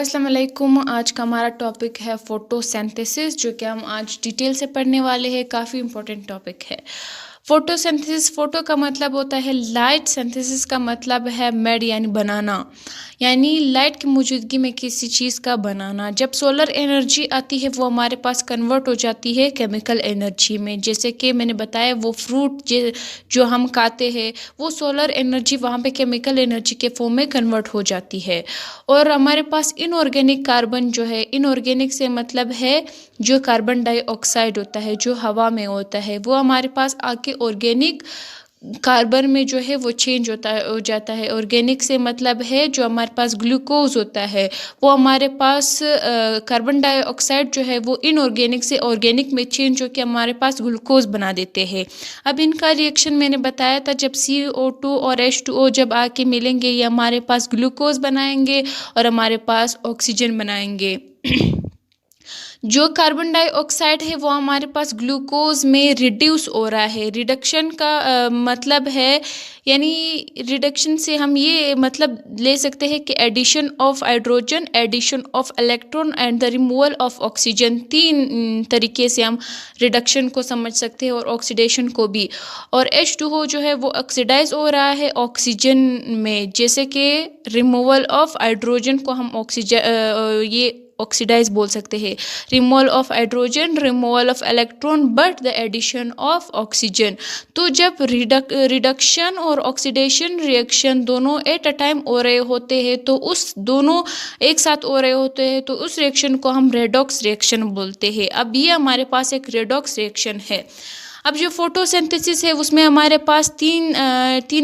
अस्सलाम वालेकुम। आज का हमारा टॉपिक है फोटोसिंथेसिस, जो कि हम आज डिटेल से पढ़ने वाले हैं। काफ़ी इंपॉर्टेंट टॉपिक है। फोटोसिंथेसिस, फोटो का मतलब होता है लाइट, सिंथेसिस का मतलब है मेड यानी बनाना, यानी लाइट की मौजूदगी में किसी चीज़ का बनाना। जब सोलर एनर्जी आती है वो हमारे पास कन्वर्ट हो जाती है केमिकल एनर्जी में। जैसे कि मैंने बताया, वो फ्रूट जो हम खाते हैं वो सोलर एनर्जी वहाँ पे केमिकल एनर्जी के फॉर्म में कन्वर्ट हो जाती है। और हमारे पास इनऑर्गेनिक कार्बन जो है, इनऑर्गेनिक से मतलब है जो कार्बन डाइऑक्साइड होता है जो हवा में होता है, वो हमारे पास आके ऑर्गेनिक कार्बन में जो है वो चेंज हो जाता है। ऑर्गेनिक से मतलब है जो हमारे पास ग्लूकोज होता है वो हमारे पास कार्बन डाइऑक्साइड जो है वो इनऑर्गेनिक से ऑर्गेनिक में चेंज होकर हमारे पास ग्लूकोज बना देते हैं। अब इनका रिएक्शन मैंने बताया था, जब CO2 और H2O जब आके मिलेंगे ये हमारे पास ग्लूकोज बनाएंगे और हमारे पास ऑक्सीजन बनाएंगे। जो कार्बन डाइऑक्साइड है वो हमारे पास ग्लूकोज में रिड्यूस हो रहा है। रिडक्शन का मतलब है, यानी रिडक्शन से हम ये मतलब ले सकते हैं कि addition of hydrogen, addition of electron and the removal of oxygen. तीन तरीके से हम रिडक्शन को समझ सकते हैं और ऑक्सीडेशन को भी। और H2O जो है वो ऑक्सीडाइज हो रहा है ऑक्सीजन में, जैसे कि रिमूवल ऑफ हाइड्रोजन को हम ये ऑक्सीडाइज बोल सकते हैं। Removal of hydrogen, removal of electron, but the addition of oxygen. तो जब रिडक्शन और ऑक्सीडेशन रिएक्शन दोनों एट अ टाइम हो रहे होते हैं, तो उस दोनों एक साथ हो रहे होते हैं, तो उस रिएक्शन को हम रेडॉक्स रिएक्शन बोलते हैं। अब ये हमारे पास एक रेडॉक्स रिएक्शन है। अब जो फोटोसिंथेसिस है उसमें हमारे पास तीन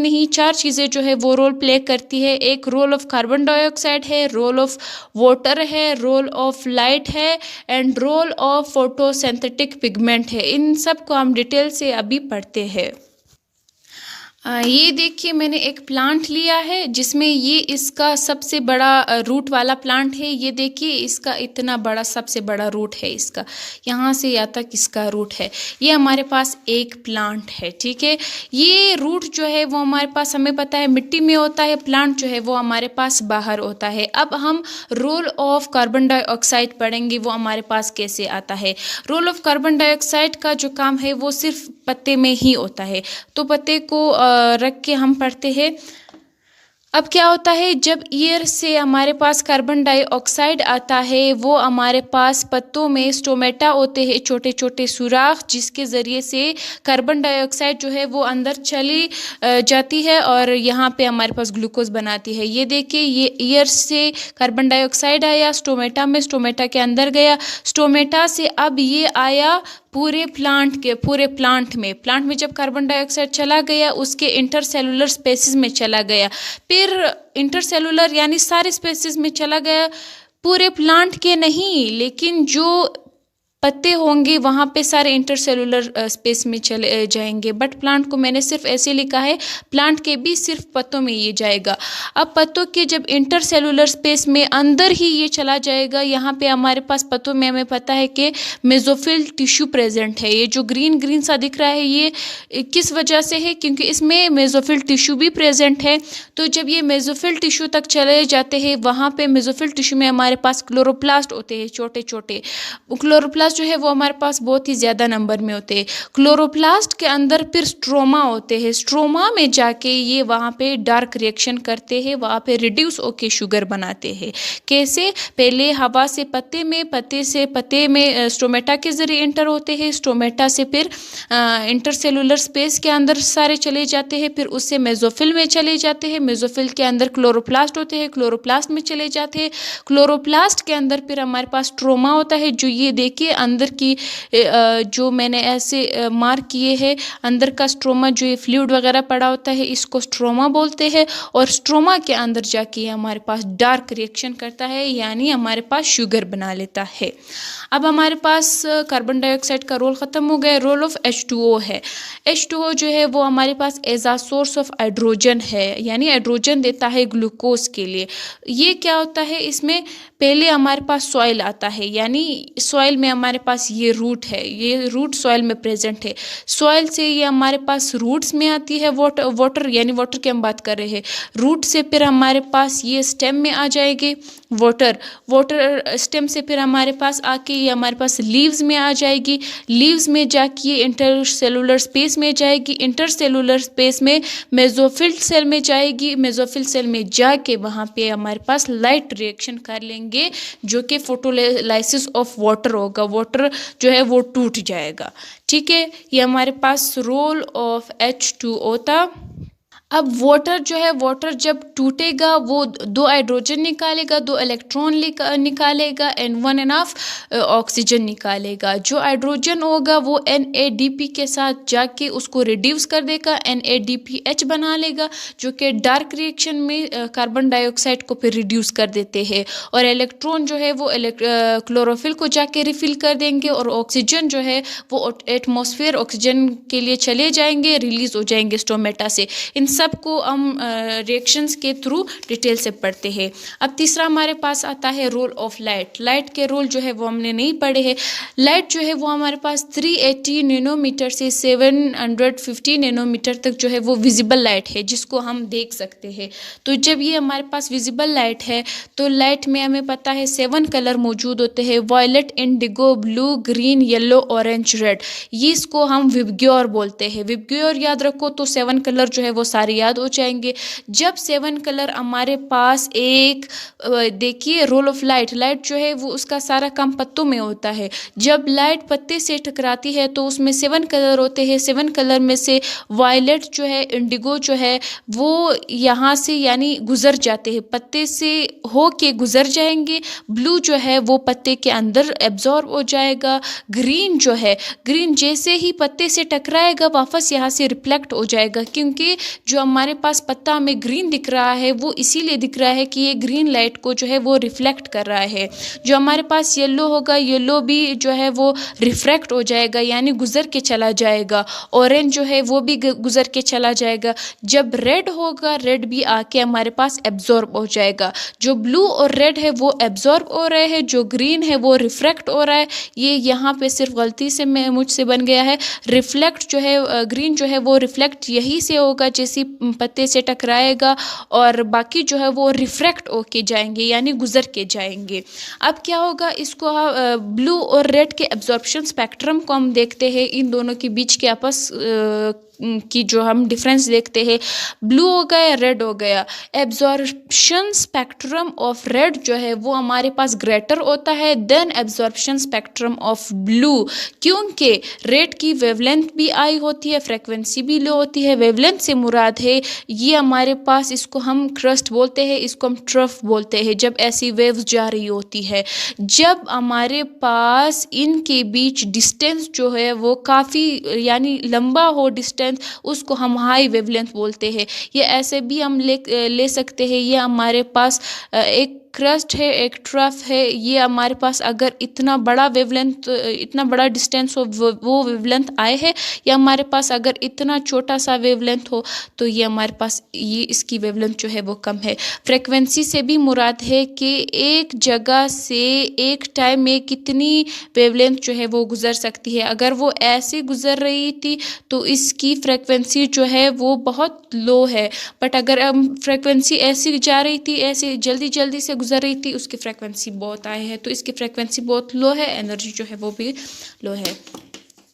नहीं चार चीज़ें जो है वो रोल प्ले करती है। एक रोल ऑफ कार्बन डाइऑक्साइड है, रोल ऑफ वाटर है, रोल ऑफ लाइट है and role of photosynthetic pigment है। इन सब को हम डिटेल से अभी पढ़ते हैं। ये देखिए, मैंने एक प्लांट लिया है जिसमें ये इसका सबसे बड़ा रूट वाला प्लांट है। ये देखिए, इसका इतना बड़ा सबसे बड़ा रूट है, इसका यहाँ से यहाँ तक इसका रूट है। ये हमारे पास एक प्लांट है, ठीक है। ये रूट जो है वो हमारे पास, हमें पता है, मिट्टी में होता है। प्लांट जो है वो हमारे पास बाहर होता है। अब हम रोल ऑफ कार्बन डाइऑक्साइड पढ़ेंगे, वो हमारे पास कैसे आता है। रोल ऑफ कार्बन डाइऑक्साइड का जो काम है वो सिर्फ पत्ते में ही होता है, तो पत्ते को रख के हम पढ़ते हैं। अब क्या होता है, जब एयर से हमारे पास कार्बन डाइऑक्साइड आता है, वो हमारे पास पत्तों में स्टोमेटा होते हैं, छोटे छोटे सुराख, जिसके ज़रिए से कार्बन डाइऑक्साइड जो है वो अंदर चली जाती है और यहाँ पे हमारे पास ग्लूकोज बनाती है। ये देखिए, ये एयर से कार्बन डाइऑक्साइड आया स्टोमेटा में, स्टोमेटा के अंदर गया, स्टोमेटा से अब ये आया पूरे प्लांट में जब कार्बन डाइऑक्साइड चला गया, उसके इंटरसेलुलर स्पेसिस में चला गया, फिर इंटरसेलुलर यानी सारे स्पेसिस में चला गया। पूरे प्लांट के नहीं, लेकिन जो पत्ते होंगे वहाँ पे सारे इंटरसेलुलर स्पेस में चले जाएंगे। बट प्लांट को मैंने सिर्फ ऐसे लिखा है, प्लांट के भी सिर्फ पत्तों में ये जाएगा। अब पत्तों के जब इंटरसेलुलर स्पेस में अंदर ही ये चला जाएगा, यहाँ पे हमारे पास पत्तों में हमें पता है कि मेसोफिल टिश्यू प्रेजेंट है। ये जो ग्रीन ग्रीन सा दिख रहा है ये किस वजह से है, क्योंकि इसमें मेसोफिल टिश्यू भी प्रेजेंट है। तो जब ये मेसोफिल टिश्यू तक चले जाते हैं, वहाँ पे मेसोफिल टिश्यू में हमारे पास क्लोरोप्लास्ट होते हैं, छोटे छोटे। क्लोरोप्लास्ट जो है वो हमारे पास बहुत ही ज़्यादा नंबर में होते हैं। क्लोरोप्लास्ट के अंदर फिर स्ट्रोमा होते हैं। स्ट्रोमा में जाके ये वहाँ पे डार्क रिएक्शन करते हैं, वहाँ पे रिड्यूस होके शुगर बनाते हैं। कैसे? पहले हवा से पत्ते में, पत्ते में स्टोमेटा के जरिए इंटर होते हैं, स्टोमेटा से फिर इंटरसेलुलर स्पेस के अंदर सारे चले जाते हैं, फिर उससे मेसोफिल में चले जाते हैं, मेसोफिल के अंदर क्लोरोप्लास्ट होते हैं, क्लोरोप्लास्ट में चले जाते हैं, क्लोरोप्लास्ट के अंदर फिर हमारे पास स्ट्रोमा होता है। जो ये देखिए अंदर की जो मैंने ऐसे मार्क किए हैं, अंदर का स्ट्रोमा, जो ये फ्लूइड वगैरह पड़ा होता है, इसको स्ट्रोमा बोलते हैं। और स्ट्रोमा के अंदर जाके हमारे पास डार्क रिएक्शन करता है, यानी हमारे पास शुगर बना लेता है। अब हमारे पास कार्बन डाइऑक्साइड का रोल ख़त्म हो गया, रोल ऑफ H2O है। H2O जो है वो हमारे पास as a source of hydrogen है, यानी हाइड्रोजन देता है ग्लूकोज के लिए। ये क्या होता है, इसमें पहले हमारे पास सॉइल आता है, यानी सॉइल में हमारे पास ये रूट है, ये रूट सॉइल में प्रेजेंट है। सॉइल से ये हमारे पास रूट्स में आती है वाटर, यानी वाटर की हम बात कर रहे हैं। रूट से फिर हमारे पास ये स्टेम में आ जाएंगे, वाटर, वाटर स्टेम से फिर हमारे पास आके ये हमारे पास लीव्स में आ जाएगी, लीव्स में जाके ये इंटरसेलुलर स्पेस में जाएगी, इंटरसेलुलर स्पेस में मेसोफिल सेल में जाएगी, मेसोफिल सेल में जाके वहाँ पे हमारे पास लाइट रिएक्शन कर लेंगे जो कि फोटोलाइसिस ऑफ वाटर होगा, वाटर जो है वो टूट जाएगा। ठीक है, ये हमारे पास रोल ऑफ H2O था। अब वाटर जो है, वाटर जब टूटेगा वो दो हाइड्रोजन निकालेगा, दो इलेक्ट्रॉन निकालेगा एंड 1.5 ऑक्सीजन निकालेगा। जो हाइड्रोजन होगा वो NADP के साथ जाके उसको रिड्यूस कर देगा, NADPH बना लेगा जो कि डार्क रिएक्शन में कार्बन डाइऑक्साइड को फिर रिड्यूस कर देते हैं। और इलेक्ट्रॉन जो है वो क्लोरोफिल को जाके रिफिल कर देंगे और ऑक्सीजन जो है वो एटमॉस्फेयर ऑक्सीजन के लिए चले जाएंगे, रिलीज हो जाएंगे स्टोमेटा से। इन सबको हम रिएक्शंस के थ्रू डिटेल से पढ़ते हैं। अब तीसरा हमारे पास आता है रोल ऑफ लाइट। लाइट के रोल जो है वो हमने नहीं पढ़े हैं। लाइट जो है वो हमारे पास 380 नैनोमीटर से 750 नैनोमीटर तक जो है वो विजिबल लाइट है जिसको हम देख सकते हैं। तो जब ये हमारे पास विजिबल लाइट है तो लाइट में हमें पता है 7 कलर मौजूद होते हैं, violet, indigo, blue, green, yellow, orange, red. ये इसको हम विबग्योर बोलते हैं। विबग्योर याद रखो तो 7 कलर जो है वो सारे याद हो जाएंगे। जब 7 कलर हमारे पास एक देखिए रोल ऑफ लाइट, लाइट जो है वो उसका सारा काम पत्तों में होता है। जब लाइट पत्ते से टकराती है तो उसमें 7 कलर होते हैं। 7 कलर में से वायलेट जो है, इंडिगो जो है वो यहाँ से यानी गुजर जाते हैं, पत्ते से हो के गुजर जाएंगे। ब्लू जो है वो पत्ते के अंदर एब्जॉर्ब हो जाएगा। ग्रीन जो है, ग्रीन जैसे ही पत्ते से टकराएगा वापस यहाँ से रिफ्लेक्ट हो जाएगा, क्योंकि जो हमारे पास पत्ता हमें ग्रीन दिख रहा है वो इसीलिए दिख रहा है कि ये ग्रीन लाइट को जो है वो रिफ्लेक्ट कर रहा है। जो हमारे पास येलो होगा, येलो भी जो है वो रिफ्रैक्ट हो जाएगा यानी गुजर के चला जाएगा। ऑरेंज जो है वो भी गुजर के चला जाएगा। जब रेड होगा, रेड भी आके हमारे पास एब्जॉर्ब हो जाएगा। जो ब्लू और रेड है वो एब्जॉर्ब हो रहे हैं, जो ग्रीन है वो रिफ्रैक्ट हो रहा है। ये यहाँ पे सिर्फ गलती से मुझसे बन गया है। रिफ्लेक्ट जो है ग्रीन जो है वो रिफ्लेक्ट यही से होगा जैसे पत्ते से टकराएगा, और बाकी जो है वो रिफ्रैक्ट होके जाएंगे यानी गुजर के जाएंगे। अब क्या होगा, इसको ब्लू और रेड के एब्जॉर्प्शन स्पेक्ट्रम को हम देखते हैं। इन दोनों के बीच के आपस की जो हम डिफरेंस देखते हैं, ब्लू हो गया, रेड हो गया। एब्जॉर्प्शन स्पेक्ट्रम ऑफ रेड जो है वो हमारे पास ग्रेटर होता है than absorption spectrum of blue, क्योंकि रेड की वेवलेंथ भी हाई होती है, फ्रीक्वेंसी भी लो होती है। वेवलेंथ से मुराद है ये हमारे पास, इसको हम क्रस्ट बोलते हैं, इसको हम ट्रफ बोलते हैं जब ऐसी वेव्स जा रही होती है। जब हमारे पास इनके बीच डिस्टेंस जो है वो काफ़ी यानी लंबा हो डिस्टेंस, उसको हम हाई वेवलेंथ बोलते हैं। ये ऐसे भी हम ले सकते हैं। ये हमारे पास एक क्रस्ट है, एक ट्रफ है। ये हमारे पास अगर इतना बड़ा वेवलेंथ, इतना बड़ा डिस्टेंस हो वो वेवलेंथ आए है, या हमारे पास अगर इतना छोटा सा वेवलेंथ हो तो ये हमारे पास ये इसकी वेवलेंथ जो है वो कम है। फ्रीक्वेंसी से भी मुराद है कि एक जगह से एक टाइम में कितनी वेवलेंथ जो है वो गुजर सकती है। अगर वो ऐसे गुजर रही थी तो इसकी फ्रीक्वेंसी जो है वो बहुत लो है, बट अगर हम फ्रीक्वेंसी ऐसी जा रही थी, ऐसे जल्दी जल्दी से गुजर रही थी, उसकी फ्रीक्वेंसी बहुत हाई है, तो इसकी फ्रीक्वेंसी बहुत लो है, एनर्जी जो है वो भी लो है।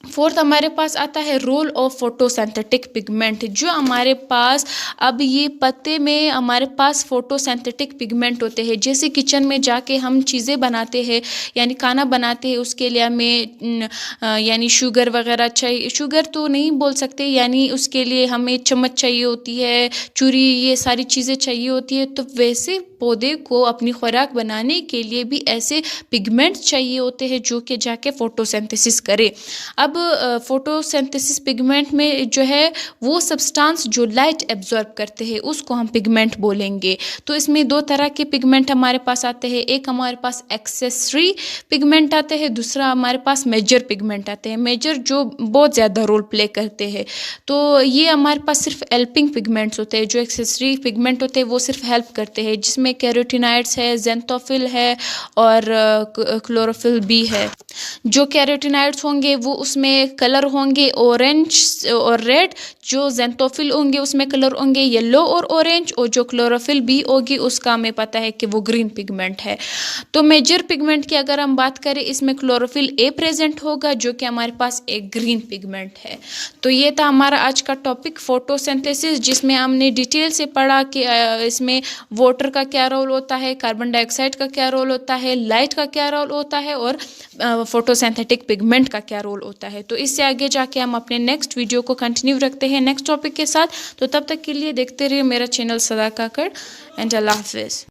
फोर्थ हमारे पास आता है रोल ऑफ फोटोसिंथेटिक पिगमेंट। जो हमारे पास अब ये पत्ते में हमारे पास फोटोसिंथेटिक पिगमेंट होते हैं। जैसे किचन में जाके हम चीज़ें बनाते हैं यानी खाना बनाते हैं, उसके लिए हमें यानी शुगर वगैरह चाहिए, शुगर तो नहीं बोल सकते, यानी उसके लिए हमें चम्मच चाहिए होती है, छुरी, ये सारी चीज़ें चाहिए होती है। तो वैसे पौधे को अपनी खुराक बनाने के लिए भी ऐसे पिगमेंट चाहिए होते हैं जो कि जाके फोटोसिंथेसिस करे। अब फोटोसिंथेसिस पिगमेंट में जो है वो सब्सटेंस जो लाइट एब्जॉर्ब करते हैं उसको हम पिगमेंट बोलेंगे। तो इसमें दो तरह के पिगमेंट हमारे पास आते हैं। एक हमारे पास एक्सेसरी पिगमेंट आते हैं, दूसरा हमारे पास मेजर पिगमेंट आते हैं। मेजर जो बहुत ज़्यादा रोल प्ले करते हैं। तो ये हमारे पास सिर्फ हेल्पिंग पिगमेंट्स होते हैं। जो एक्सेसरी पिगमेंट होते हैं वो सिर्फ हेल्प करते हैं, जिसमें कैरोटीनॉइड्स है, ज़ेंथोफिल है और क्लोरोफिल भी है। जो कैरोटीनॉइड्स होंगे वो उसमें उसमें कलर होंगे ऑरेंज और रेड, जो ज़ैंथोफिल होंगे उसमें कलर होंगे येलो और ऑरेंज, और जो क्लोरोफिल बी होगी उसका हमें पता है कि वो ग्रीन पिगमेंट है। तो मेजर पिगमेंट की अगर हम बात करें, इसमें क्लोरोफिल ए प्रेजेंट होगा जो कि हमारे पास एक ग्रीन पिगमेंट है। तो ये था हमारा आज का टॉपिक फोटोसिंथेसिस, जिसमें हमने डिटेल से पढ़ा कि इसमें वाटर का क्या रोल होता है, कार्बन डाइऑक्साइड का क्या रोल होता है, लाइट का क्या रोल होता है, और फोटोसिंथेटिक पिगमेंट का क्या रोल होता है। तो इससे आगे जाके हम अपने नेक्स्ट वीडियो को कंटिन्यू रखते हैं नेक्स्ट टॉपिक के साथ। तो तब तक के लिए देखते रहिए मेरा चैनल सदा काकड़, एंड अल्लाह हाफिज़।